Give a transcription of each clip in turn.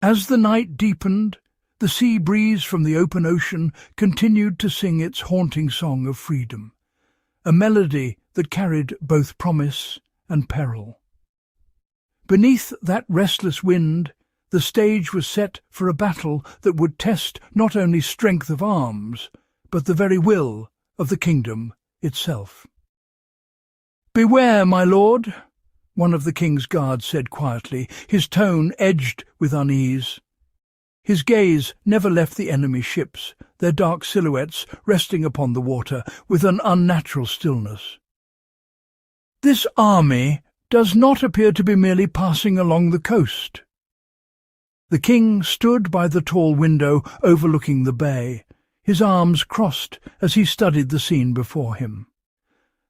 As the night deepened, the sea breeze from the open ocean continued to sing its haunting song of freedom, a melody that carried both promise and peril. Beneath that restless wind, the stage was set for a battle that would test not only strength of arms, but the very will of the kingdom itself. "Beware, my lord," one of the king's guards said quietly, his tone edged with unease. His gaze never left the enemy's ships, their dark silhouettes resting upon the water with an unnatural stillness. "This army does not appear to be merely passing along the coast." The king stood by the tall window overlooking the bay, his arms crossed as he studied the scene before him.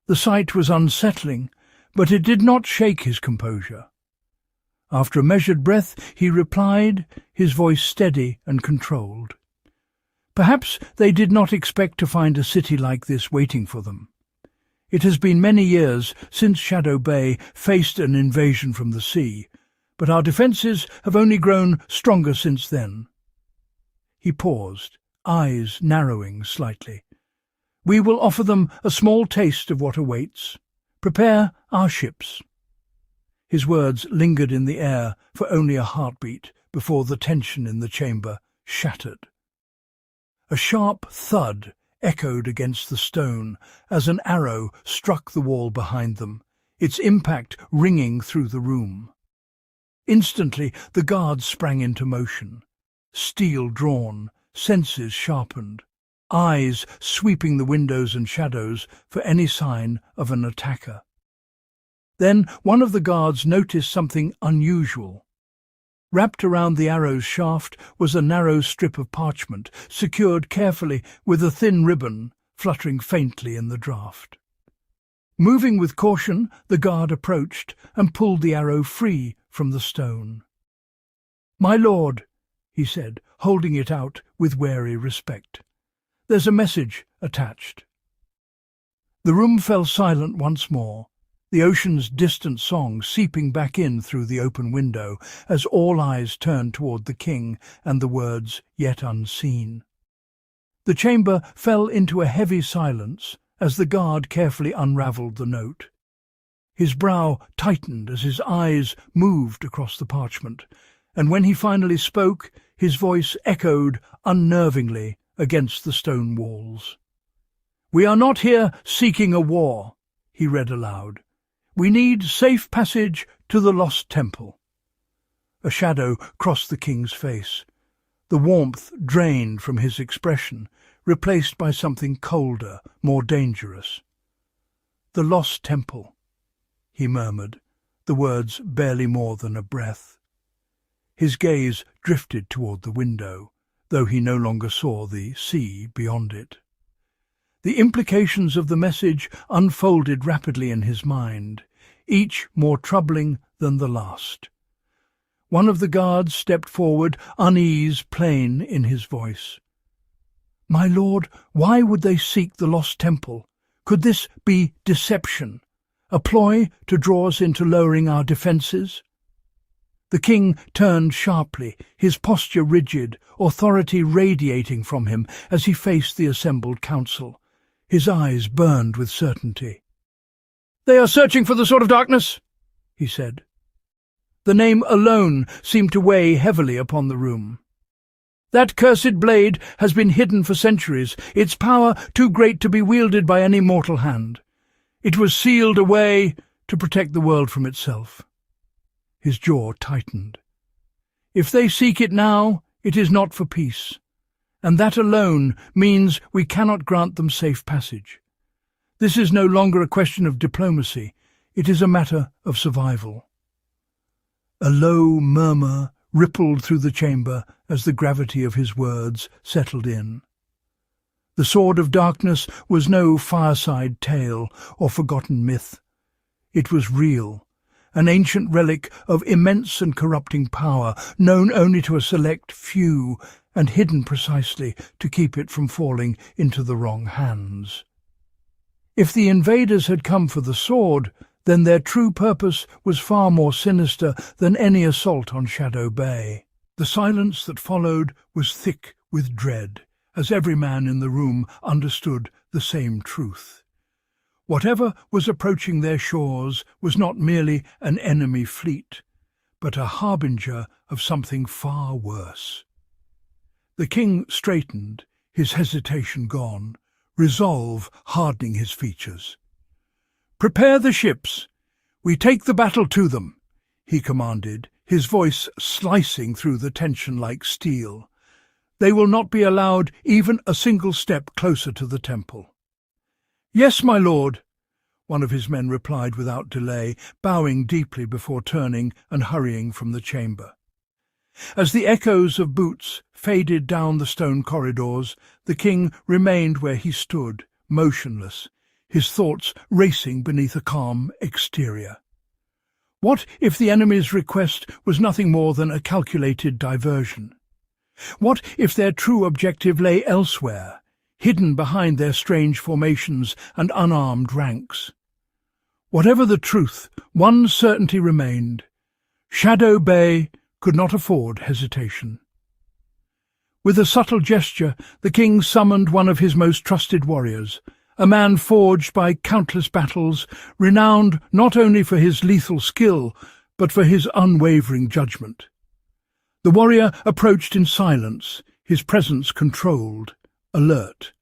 The sight was unsettling, but it did not shake his composure. After a measured breath, he replied, his voice steady and controlled. "Perhaps they did not expect to find a city like this waiting for them. It has been many years since Shadow Bay faced an invasion from the sea, but our defences have only grown stronger since then." He paused, eyes narrowing slightly. "We will offer them a small taste of what awaits. Prepare our ships." His words lingered in the air for only a heartbeat before the tension in the chamber shattered. A sharp thud echoed against the stone as an arrow struck the wall behind them, its impact ringing through the room. Instantly the guards sprang into motion, steel drawn, senses sharpened, eyes sweeping the windows and shadows for any sign of an attacker. Then one of the guards noticed something unusual. Wrapped around the arrow's shaft was a narrow strip of parchment, secured carefully with a thin ribbon fluttering faintly in the draught. Moving with caution, the guard approached and pulled the arrow free from the stone. "My lord," he said, holding it out with wary respect. "There's a message attached." The room fell silent once more, the ocean's distant song seeping back in through the open window as all eyes turned toward the king and the words "yet unseen." The chamber fell into a heavy silence as the guard carefully unravelled the note. His brow tightened as his eyes moved across the parchment, and when he finally spoke, his voice echoed unnervingly against the stone walls. "We are not here seeking a war," he read aloud. "We need safe passage to the lost temple." A shadow crossed the king's face. The warmth drained from his expression, replaced by something colder, more dangerous. "The lost temple," he murmured, the words barely more than a breath. His gaze drifted toward the window, though he no longer saw the sea beyond it. The implications of the message unfolded rapidly in his mind, each more troubling than the last. One of the guards stepped forward, unease plain in his voice. "My lord, why would they seek the lost temple? Could this be deception, a ploy to draw us into lowering our defences?" The king turned sharply, his posture rigid, authority radiating from him as he faced the assembled council. His eyes burned with certainty. "They are searching for the Sword of Darkness," he said. The name alone seemed to weigh heavily upon the room. "That cursed blade has been hidden for centuries, its power too great to be wielded by any mortal hand. It was sealed away to protect the world from itself." His jaw tightened. "If they seek it now, it is not for peace, and that alone means we cannot grant them safe passage. This is no longer a question of diplomacy, it is a matter of survival." A low murmur rippled through the chamber as the gravity of his words settled in. The Sword of Darkness was no fireside tale or forgotten myth. It was real, an ancient relic of immense and corrupting power, known only to a select few and hidden precisely to keep it from falling into the wrong hands. If the invaders had come for the sword, then their true purpose was far more sinister than any assault on Shadow Bay. The silence that followed was thick with dread, as every man in the room understood the same truth. Whatever was approaching their shores was not merely an enemy fleet, but a harbinger of something far worse. The king straightened, his hesitation gone, resolve hardening his features. "Prepare the ships! We take the battle to them," he commanded, his voice slicing through the tension like steel. "They will not be allowed even a single step closer to the temple." "Yes, my lord," one of his men replied without delay, bowing deeply before turning and hurrying from the chamber. As the echoes of boots faded down the stone corridors, the king remained where he stood, motionless, his thoughts racing beneath a calm exterior. What if the enemy's request was nothing more than a calculated diversion? What if their true objective lay elsewhere, hidden behind their strange formations and unarmed ranks? Whatever the truth, one certainty remained. Shadow Bay could not afford hesitation. With a subtle gesture, the king summoned one of his most trusted warriors, a man forged by countless battles, renowned not only for his lethal skill, but for his unwavering judgment. The warrior approached in silence, his presence controlled, alert.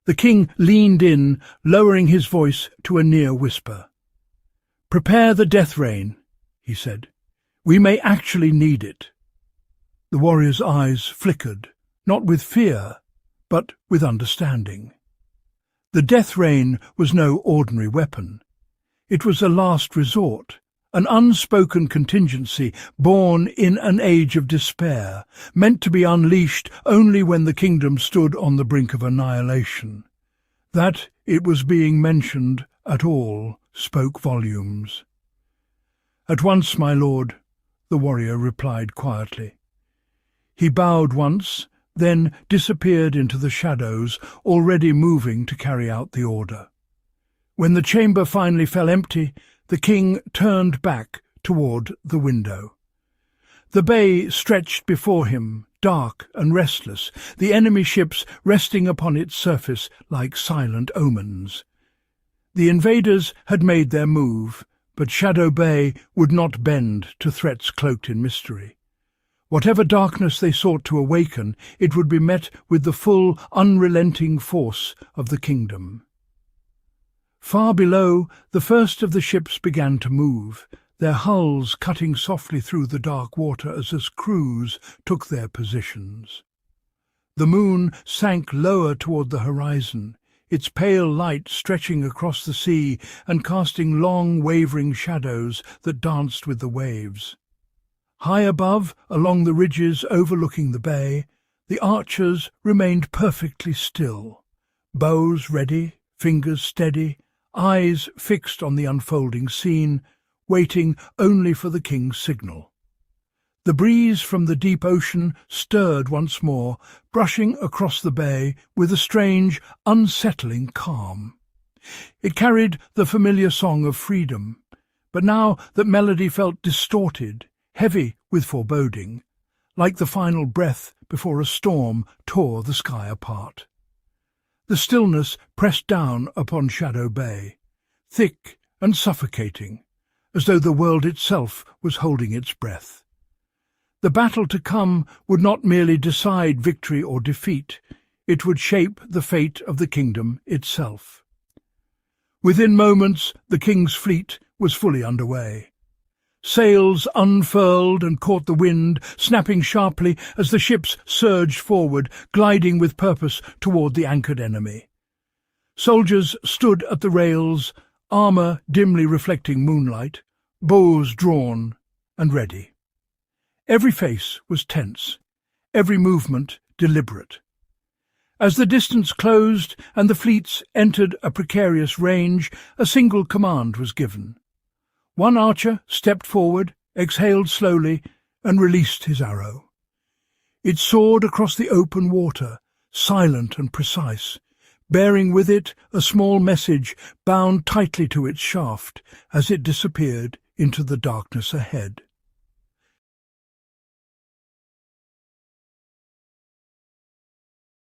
The king leaned in, lowering his voice to a near whisper. "Prepare the death rain," he said. "We may actually need it." The warrior's eyes flickered, not with fear, but with understanding. The death rain was no ordinary weapon. It was a last resort, an unspoken contingency born in an age of despair, meant to be unleashed only when the kingdom stood on the brink of annihilation. That it was being mentioned at all spoke volumes. "At once, my lord," the warrior replied quietly. He bowed once, then disappeared into the shadows, already moving to carry out the order. When the chamber finally fell empty, the king turned back toward the window. The bay stretched before him, dark and restless, the enemy ships resting upon its surface like silent omens. The invaders had made their move, but Shadow Bay would not bend to threats cloaked in mystery. Whatever darkness they sought to awaken, it would be met with the full, unrelenting force of the kingdom. Far below, the first of the ships began to move, their hulls cutting softly through the dark water as its crews took their positions. The moon sank lower toward the horizon, its pale light stretching across the sea and casting long, wavering shadows that danced with the waves. High above, along the ridges overlooking the bay, the archers remained perfectly still, bows ready, fingers steady, eyes fixed on the unfolding scene, waiting only for the king's signal. The breeze from the deep ocean stirred once more, brushing across the bay with a strange, unsettling calm. It carried the familiar song of freedom, but now that melody felt distorted, heavy with foreboding, like the final breath before a storm tore the sky apart. The stillness pressed down upon Shadow Bay, thick and suffocating, as though the world itself was holding its breath. The battle to come would not merely decide victory or defeat, it would shape the fate of the kingdom itself. Within moments, the king's fleet was fully underway. Sails unfurled and caught the wind, snapping sharply as the ships surged forward, gliding with purpose toward the anchored enemy. Soldiers stood at the rails, armour dimly reflecting moonlight, bows drawn and ready. Every face was tense, every movement deliberate. As the distance closed and the fleets entered a precarious range, a single command was given. One archer stepped forward, exhaled slowly, and released his arrow. It soared across the open water, silent and precise, bearing with it a small message bound tightly to its shaft as it disappeared into the darkness ahead.